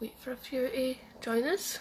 wait for a few to join us.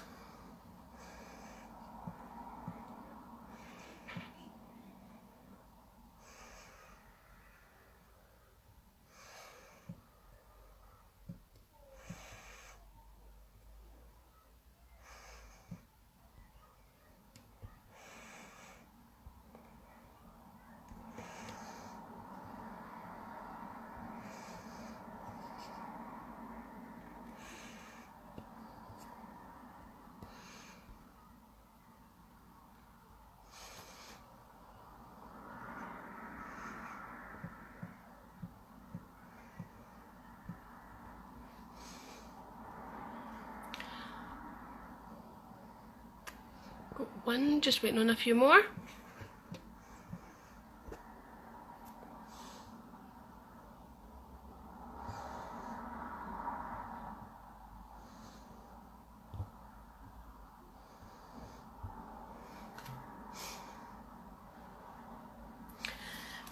Got one, just waiting on a few more.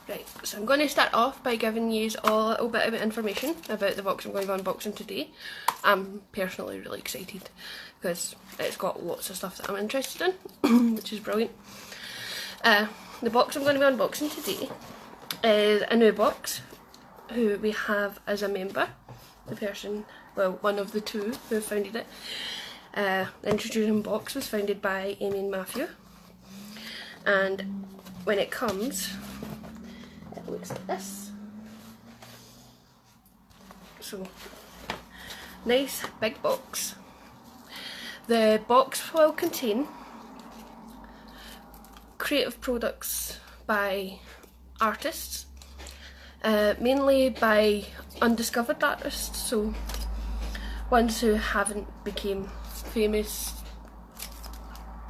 Right, so I'm going to start off by giving you all a little bit of information about the box I'm going to be unboxing today. I'm personally really excited because it's got lots of stuff that I'm interested in, which is brilliant. The box I'm going to be unboxing today is a new box who we have as a member. The person, well, one of the two who founded it. The introducing box was founded by Amy and Matthew, and when it comes, it looks like this. So, nice big box. The box will contain creative products by artists, mainly by undiscovered artists, so ones who haven't become famous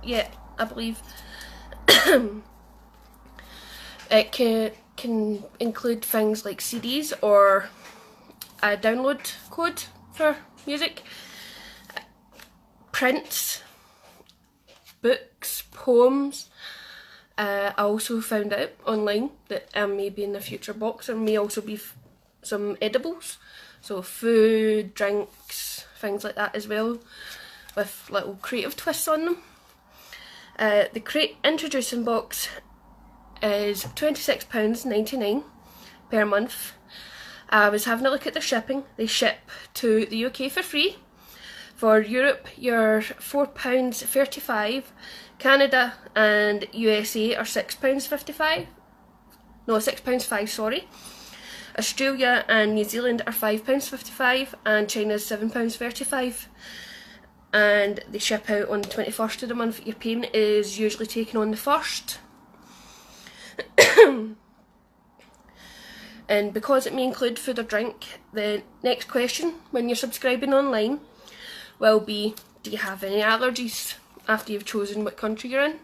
yet, I believe. It can include things like CDs or a download code for music, prints, books, poems. I also found out online that maybe in the future box there may also be some edibles, so food, drinks, things like that as well, with little creative twists on them. The introducing box is £26.99 per month. I was having a look at the shipping. They ship to the UK for free. For Europe, you're £4.35. Canada and USA are £6.55. No, £6.5, sorry. Australia and New Zealand are £5.55 and China's £7.35. And they ship out on the 21st of the month. Your payment is usually taken on the 1st. And because it may include food or drink, the next question when you're subscribing online will be, do you have any allergies after you've chosen what country you're in?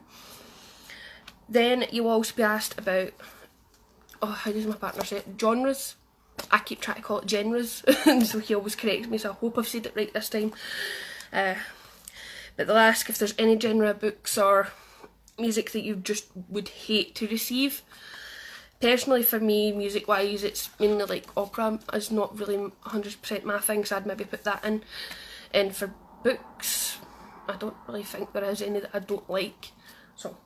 Then you will also be asked about, oh, how does my partner say it? Genres. I keep trying to call it genres, so he always corrects me, so I hope I've said it right this time. But they'll ask if there's any genre of books or music that you just would hate to receive. Personally, for me, music wise, it's mainly like opera is not really 100% my thing, so I'd maybe put that in. And for books, I don't really think there is any that I don't like, so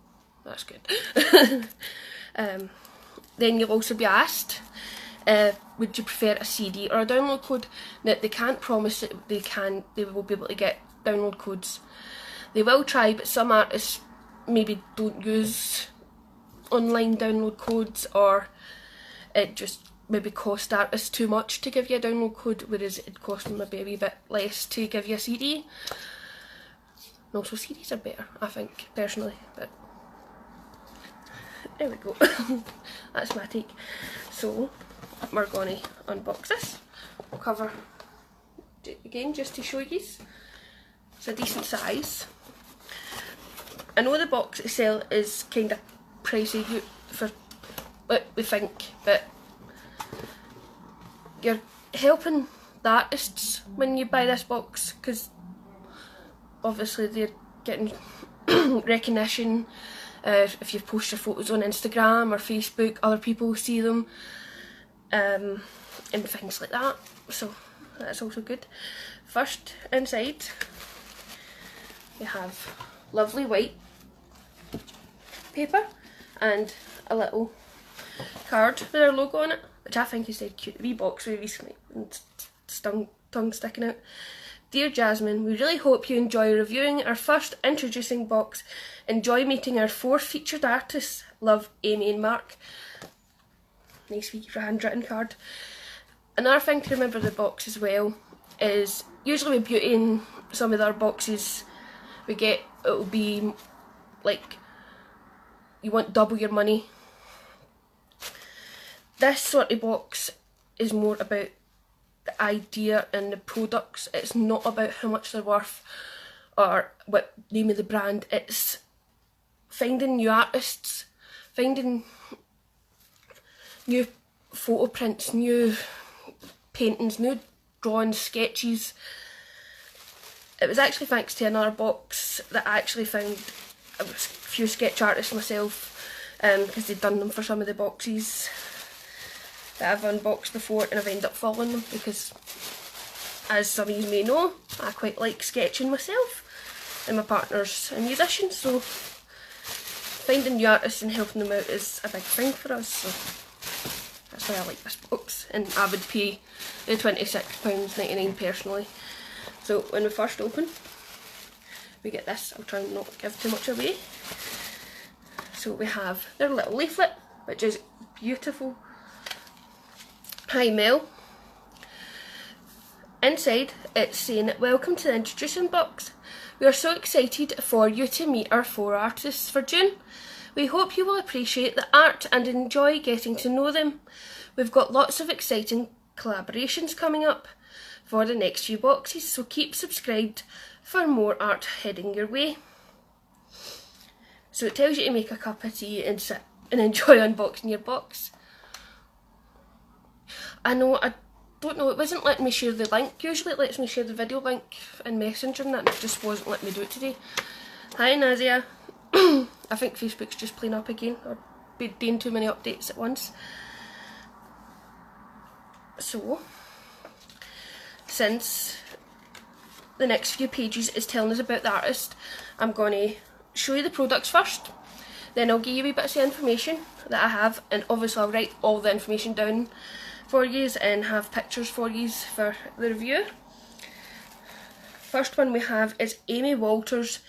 that's good. Then you'll also be asked, would you prefer a CD or a download code? Now, they can't promise that they will be able to get download codes. They will try, but some artists maybe don't use online download codes, or it just maybe cost artists too much to give you a download code, whereas it'd cost them maybe a wee bit less to give you a CD. And also CDs are better, I think, personally, but there we go. That's my take. So we're going to unbox this. We'll cover it again just to show you. It's a decent size. I know the box itself is kind of pricey for what we think, but you're helping the artists when you buy this box, because obviously they're getting recognition. If you post your photos on Instagram or Facebook, other people see them, and things like that. So that's also good. First, inside, we have lovely white paper and a little card with our logo on it, which I think is dead cute. Wee box with a wee snake and tongue sticking out. Dear Jasmine, we really hope you enjoy reviewing our first introducing box. Enjoy meeting our 4 featured artists. Love, Amy and Mark. Nice wee handwritten card. Another thing to remember the box as well is usually with beauty in some of the other boxes we get, it'll be like you want double your money. This sort of box is more about the idea and the products. It's not about how much they're worth or what name of the brand. It's finding new artists, finding new photo prints, new paintings, new drawings, sketches. It was actually thanks to another box that I actually found a few sketch artists myself, because they'd done them for some of the boxes that I've unboxed before, and I've ended up following them because, as some of you may know, I quite like sketching myself, and my partner's a musician, so finding new artists and helping them out is a big thing for us, so that's why I like this box, and I would pay the £26.99 personally. So when we first open, we get this. I'll try and not give too much away. So we have their little leaflet, which is beautiful. Hi Mel. Inside it's saying, welcome to the introduction box. We are so excited for you to meet our 4 artists for June. We hope you will appreciate the art and enjoy getting to know them. We've got lots of exciting collaborations coming up for the next few boxes, so keep subscribed for more art heading your way. So it tells you to make a cup of tea and sit and enjoy unboxing your box. I don't know, it wasn't letting me share the link. Usually it lets me share the video link in Messenger and that, and it just wasn't letting me do it today. Hi Nazia. I think Facebook's just playing up again, or been doing too many updates at once. So, since the next few pages is telling us about the artist, I'm going to show you the products first, then I'll give you a wee bits of information that I have, and obviously I'll write all the information down for you and have pictures for you for the review. First one we have is Amy Walters'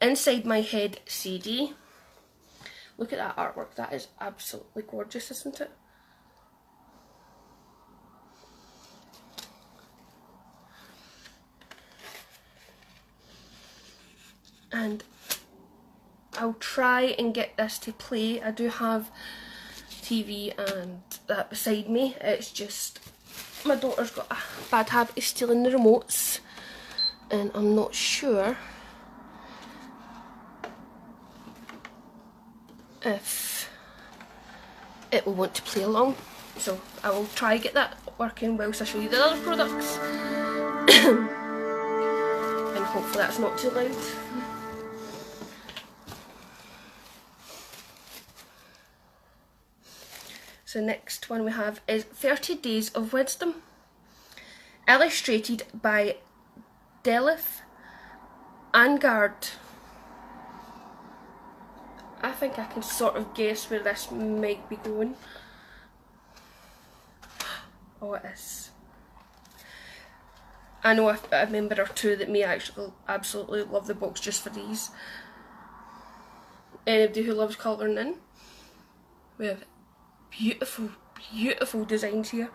Inside My Head CD. Look at that artwork, that is absolutely gorgeous, isn't it? And I'll try and get this to play. I do have TV and that beside me. It's just my daughter's got a bad habit of stealing the remotes, and I'm not sure if it will want to play along. So I will try and get that working whilst I show you the other products. And hopefully that's not too loud. So next one we have is 30 Days of Wisdom, illustrated by Delith Angard. I think I can sort of guess where this might be going. Oh, it is. I know a member or two that may actually absolutely love the box just for these. Anybody who loves colouring in, we have beautiful, beautiful designs here.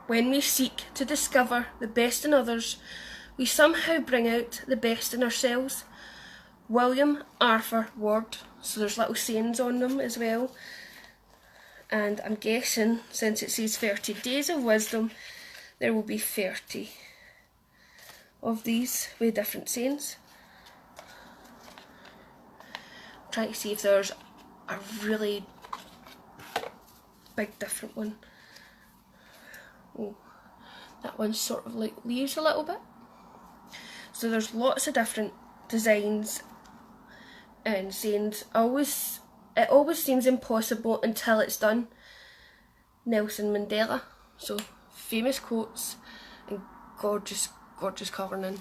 When we seek to discover the best in others, we somehow bring out the best in ourselves. William Arthur Ward. So there's little sayings on them as well. And I'm guessing, since it says 30 Days of Wisdom, there will be 30 of these with different sayings. Try to see if there's a really big different one. Oh, that one sort of like leaves a little bit. So there's lots of different designs and sayings. It always seems impossible until it's done. Nelson Mandela. So famous quotes and gorgeous, gorgeous colouring in.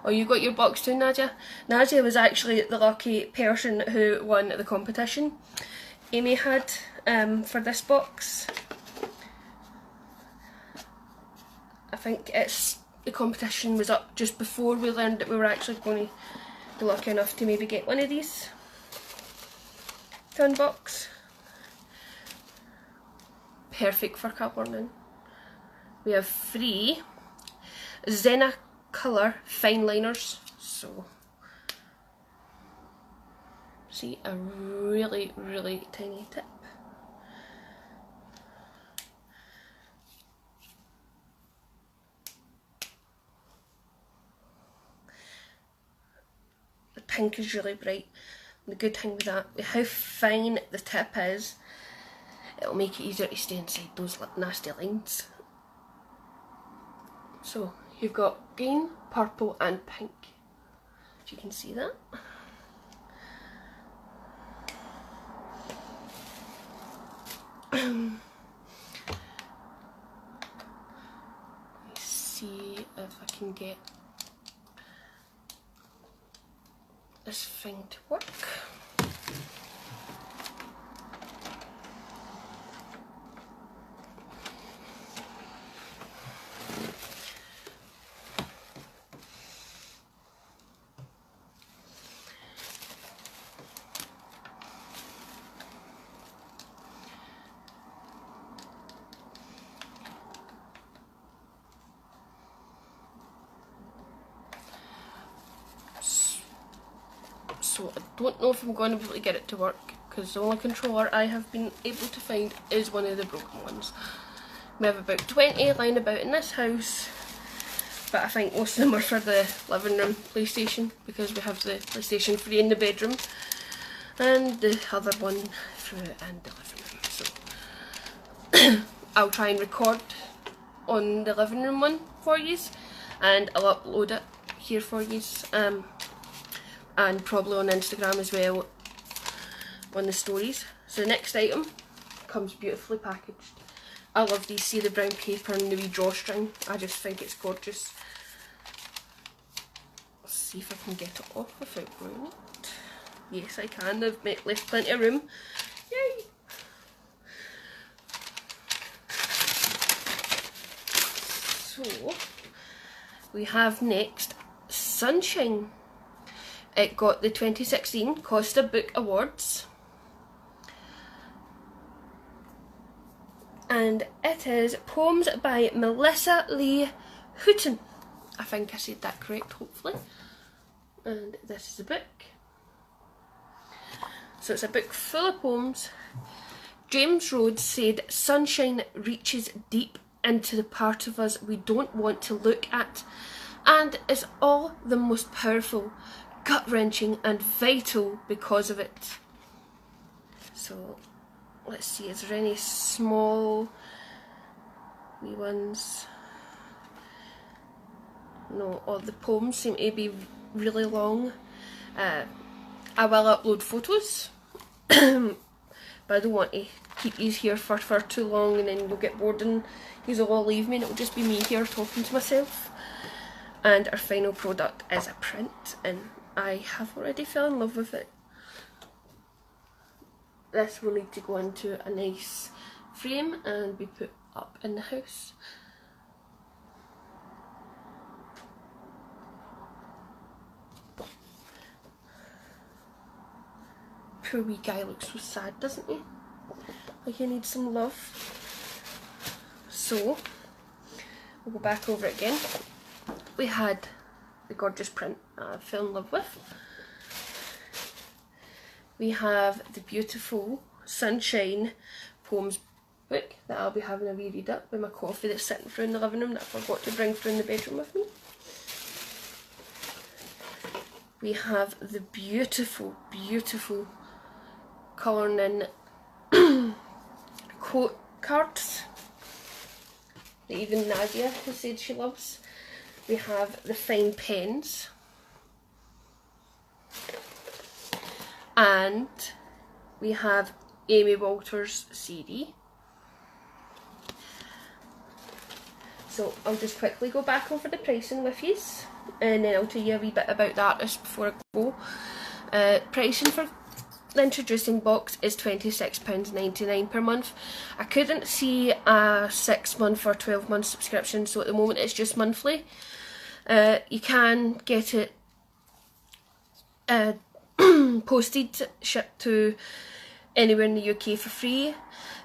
Oh, you got your box too, Nadia? Nadia was actually the lucky person who won the competition. Amy had for this box. I think the competition was up just before we learned that we were actually going to be lucky enough to maybe get one of these to unbox. Perfect for colouring in. We have 3 Zena colour fine liners, so see, a really, really tiny tip. The pink is really bright. The good thing with that, with how fine the tip is, it'll make it easier to stay inside those nasty lines. So you've got green, purple and pink, if you can see that. Let me see if I can get this thing to work. So I don't know if I'm going to be able to get it to work, because the only controller I have been able to find is one of the broken ones. We have about 20 lying about in this house, but I think most of them are for the living room PlayStation, because we have the PlayStation 3 in the bedroom and the other one through in the living room. So I'll try and record on the living room one for you, and I'll upload it here for you. And probably on Instagram as well, on the stories. So the next item comes beautifully packaged. I love these, see the brown paper and the wee drawstring. I just think it's gorgeous. Let's see if I can get it off without blowing it. Yes, I can. I've left plenty of room. Yay! So we have next Sunshine. It got the 2016 Costa Book Awards, and it is poems by Melissa Lee Houghton. I think I said that correct, hopefully. And this is the book. So it's a book full of poems. James Rhodes said, "Sunshine reaches deep into the part of us we don't want to look at, and is all the most powerful, gut-wrenching and vital because of it." So let's see, is there any small wee ones? No, all the poems seem to be really long. I will upload photos, but I don't want to keep these here for too long, and then you'll get bored and you'll all leave me and it'll just be me here talking to myself. And our final product is a print, and I have already fell in love with it. This will need to go into a nice frame and be put up in the house. Poor wee guy looks so sad, doesn't he? Like he needs some love. So we'll go back over it again. We had the gorgeous print I fell in love with. We have the beautiful Sunshine poems book that I'll be having a wee read up with my coffee that's sitting through in the living room that I forgot to bring through in the bedroom with me. We have the beautiful, beautiful colouring in quote cards that even Nadia has said she loves. We have the fine pens, and we have Amy Walters CD. So I'll just quickly go back over the pricing with you, and then I'll tell you a wee bit about the artist before I go. Pricing for the introducing box is £26.99 per month. I couldn't see a 6-month or 12-month subscription, so at the moment it's just monthly. You can get it posted, shipped to anywhere in the UK for free.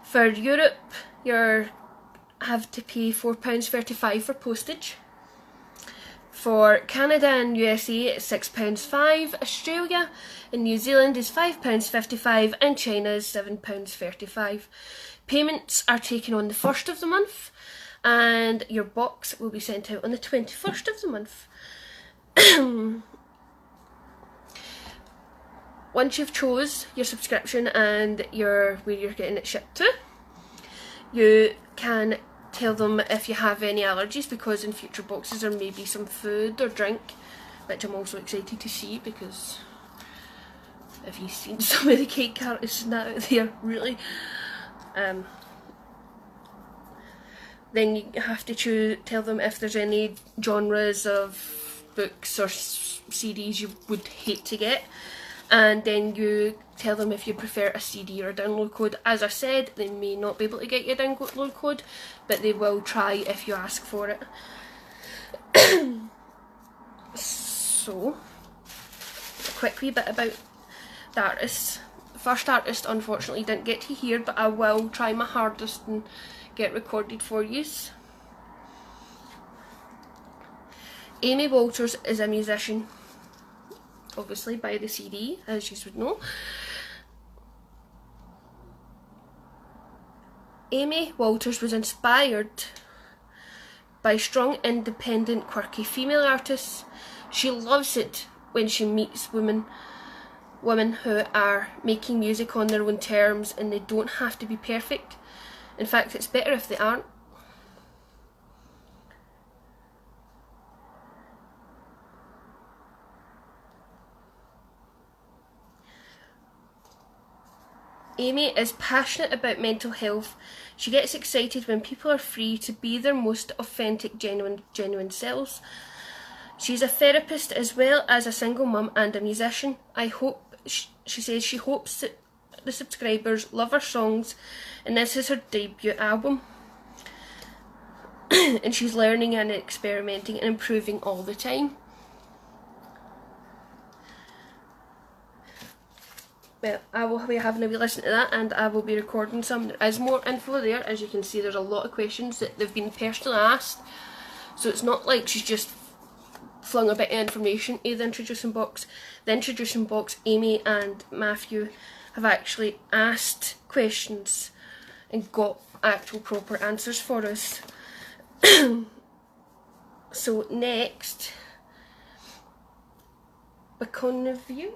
For Europe, you have to pay £4.35 for postage. For Canada and USA it's £6.05, Australia and New Zealand is £5.55, and China is £7.35. Payments are taken on the 1st of the month, and your box will be sent out on the 21st of the month. Once you've chose your subscription and where you're getting it shipped to, you can tell them if you have any allergies, because in future boxes there may be some food or drink, which I'm also excited to see, because if you've seen some of the cake artists and that out there, really, then you have to tell them if there's any genres of books or CDs you would hate to get, and then you tell them if you prefer a CD or a download code. As I said, they may not be able to get you a download code, but they will try if you ask for it. So, a quick wee bit about the artist. The first artist unfortunately didn't get to hear, but I will try my hardest and get recorded for you. Amy Walters is a musician, obviously by the CD, as you would know. Amy Walters was inspired by strong, independent, quirky female artists. She loves it when she meets women who are making music on their own terms, and they don't have to be perfect. In fact, it's better if they aren't. Amy is passionate about mental health. She gets excited when people are free to be their most authentic, genuine selves. She's a therapist as well as a single mum and a musician. She says she hopes that the subscribers love her songs, and this is her debut album. And she's learning and experimenting and improving all the time. Well, I will be having a wee listen to that, and I will be recording some. There is more info there. As you can see, there's a lot of questions that they've been personally asked, so it's not like she's just flung a bit of information in the introducing box. The introducing box, Amy and Matthew have actually asked questions and got actual proper answers for us. So next, Bacon review.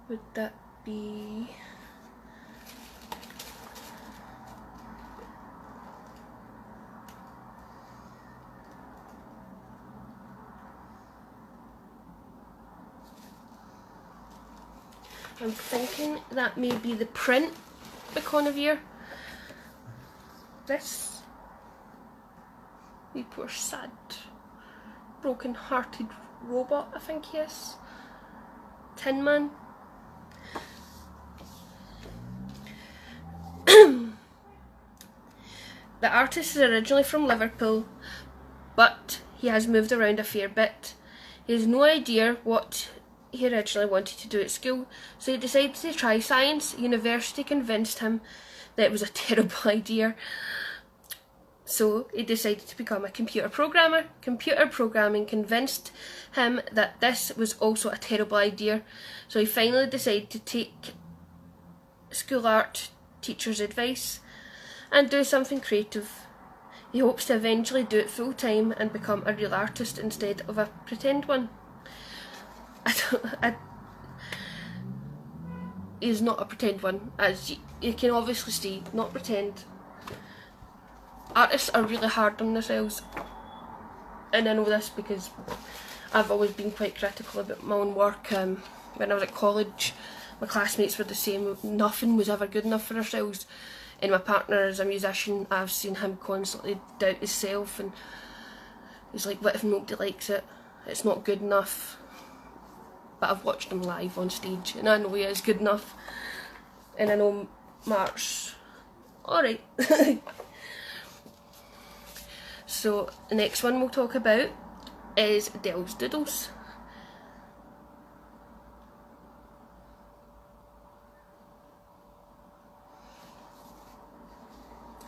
Would that be... I'm thinking that may be the print Beconavere. This. We poor sad, broken-hearted robot, I think he is. Tin Man. The artist is originally from Liverpool, but he has moved around a fair bit. He has no idea what he originally wanted to do at school, so he decided to try science. University convinced him that it was a terrible idea, so he decided to become a computer programmer. Computer programming convinced him that this was also a terrible idea, so he finally decided to take school art teacher's advice and do something creative. He hopes to eventually do it full time and become a real artist instead of a pretend one. He's not a pretend one, as you can obviously see, not pretend. Artists are really hard on themselves, and I know this because I've always been quite critical about my own work. When I was at college, my classmates were the same. Nothing was ever good enough for ourselves. And my partner is a musician. I've seen him constantly doubt himself, and he's like, what if nobody likes it? It's not good enough. But I've watched him live on stage, and I know he is good enough. And I know Mark's alright. So the next one we'll talk about is Del's Doodles.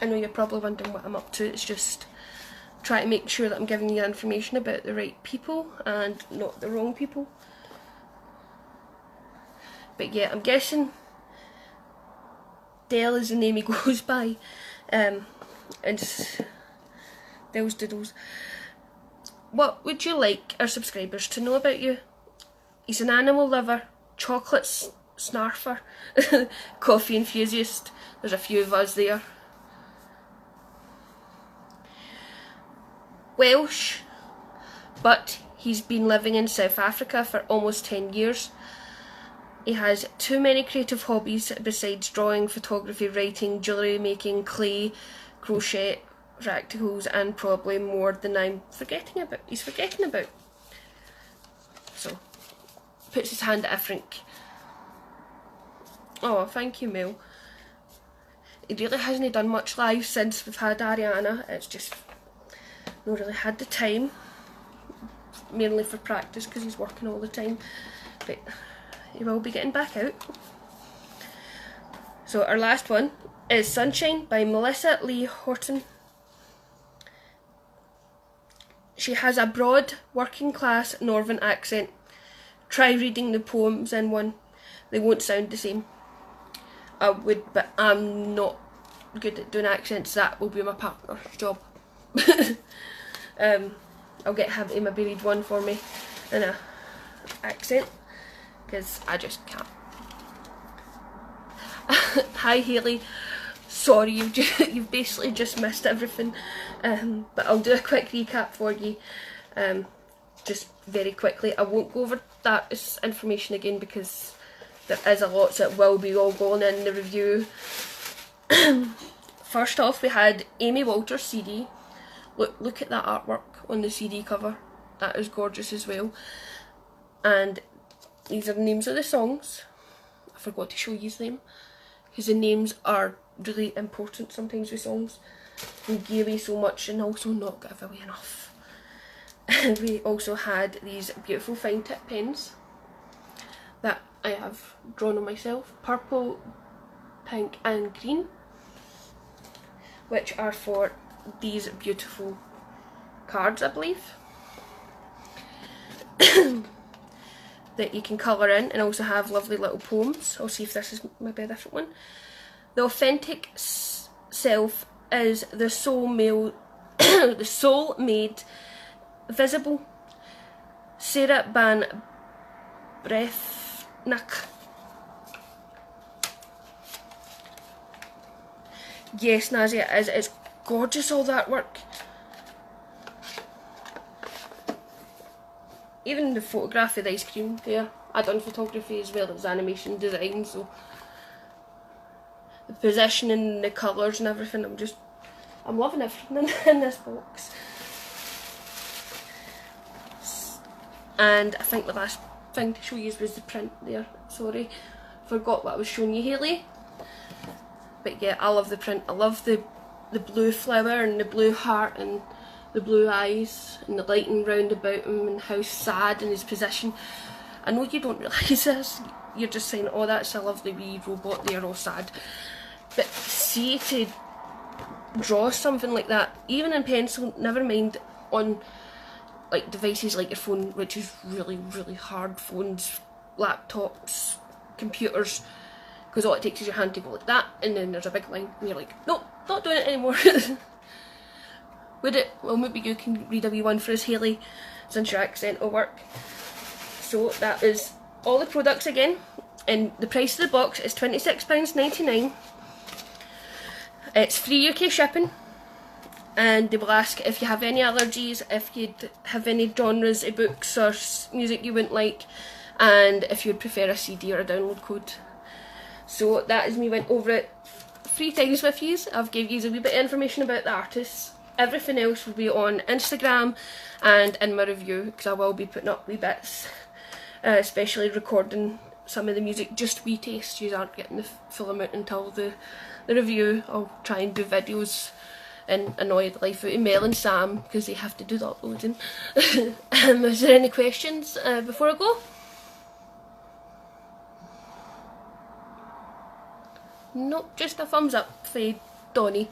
I know you're probably wondering what I'm up to. It's just try to make sure that I'm giving you information about the right people and not the wrong people. But yeah, I'm guessing Del is the name he goes by, and Del's Doodles. What would you like our subscribers to know about you? He's an animal lover, chocolate snarfer, coffee enthusiast. There's a few of us there. Welsh, but he's been living in South Africa for almost 10 years. He has too many creative hobbies besides drawing, photography, writing, jewellery making, clay, crochet, practicals, and probably more than he's forgetting about. So, puts his hand at a frink. Oh, thank you, Mel. He really hasn't done much live since we've had Ariana. It's just not really had the time, mainly for practice because he's working all the time. But he will be getting back out. So our last one is Sunshine by Melissa Lee Horton. She has a broad, working class northern accent. Try reading the poems in one. They won't sound the same. I would, but I'm not good at doing accents. That will be my partner's job. I'll get him to maybe read one for me in a accent, because I just can't. Hi Hayley, sorry you've basically just missed everything, but I'll do a quick recap for you, just very quickly. I won't go over that information again because there is a lot, so it will be all going in the review. First off, we had Amy Walter's CD. Look at that artwork on the CD cover. That is gorgeous as well. And these are the names of the songs. I forgot to show you them, because the names are really important sometimes with songs. They give away so much and also not give away enough. We also had these beautiful fine tip pens that I have drawn on myself. Purple, pink and green, which are for these beautiful cards, I believe, that you can colour in, and also have lovely little poems. I'll see if this is maybe a different one. The authentic self is the soul made visible. Sarah Van Brethnack. Yes, Nazia, it is. It's gorgeous, all that work. Even the photograph of the ice cream there. I've done photography as well as animation design, so the positioning, the colours and everything, I'm loving everything in this box. And I think the last thing to show you was the print there. Sorry, forgot what I was showing you, Hayley. But yeah, I love the print. I love the blue flower and the blue heart and the blue eyes and the lighting round about him and how sad in his position. I know you don't realise this. You're just saying, oh, that's a lovely wee robot there, all sad. But see, to draw something like that, even in pencil, never mind on like devices like your phone, which is really, really hard, phones, laptops, computers, because all it takes is your hand to go like that, and then there's a big line, and you're like, nope, not doing it anymore. Would it? Well, maybe you can read a wee one for us, Hayley, since your accent will work. So that is all the products again, and the price of the box is £26.99. It's free UK shipping, and they will ask if you have any allergies, if you have any genres of books or music you wouldn't like, and if you'd prefer a CD or a download code. So that is me went over it 3 times with you. I've gave you a wee bit of information about the artists. Everything else will be on Instagram and in my review, because I will be putting up wee bits, especially recording some of the music, just wee taste. You aren't getting the full amount until the review. I'll try and do videos and annoy the life out of Mel and Sam because they have to do the uploading. Is there any questions before I go? Nope, just a thumbs up for Donnie.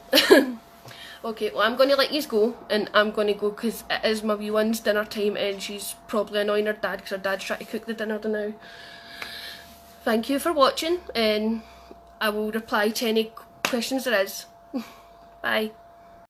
Okay, well I'm going to let you go, and I'm going to go because it is my wee one's dinner time and she's probably annoying her dad because her dad's trying to cook the dinner now. Thank you for watching, and I will reply to any questions there is. Bye.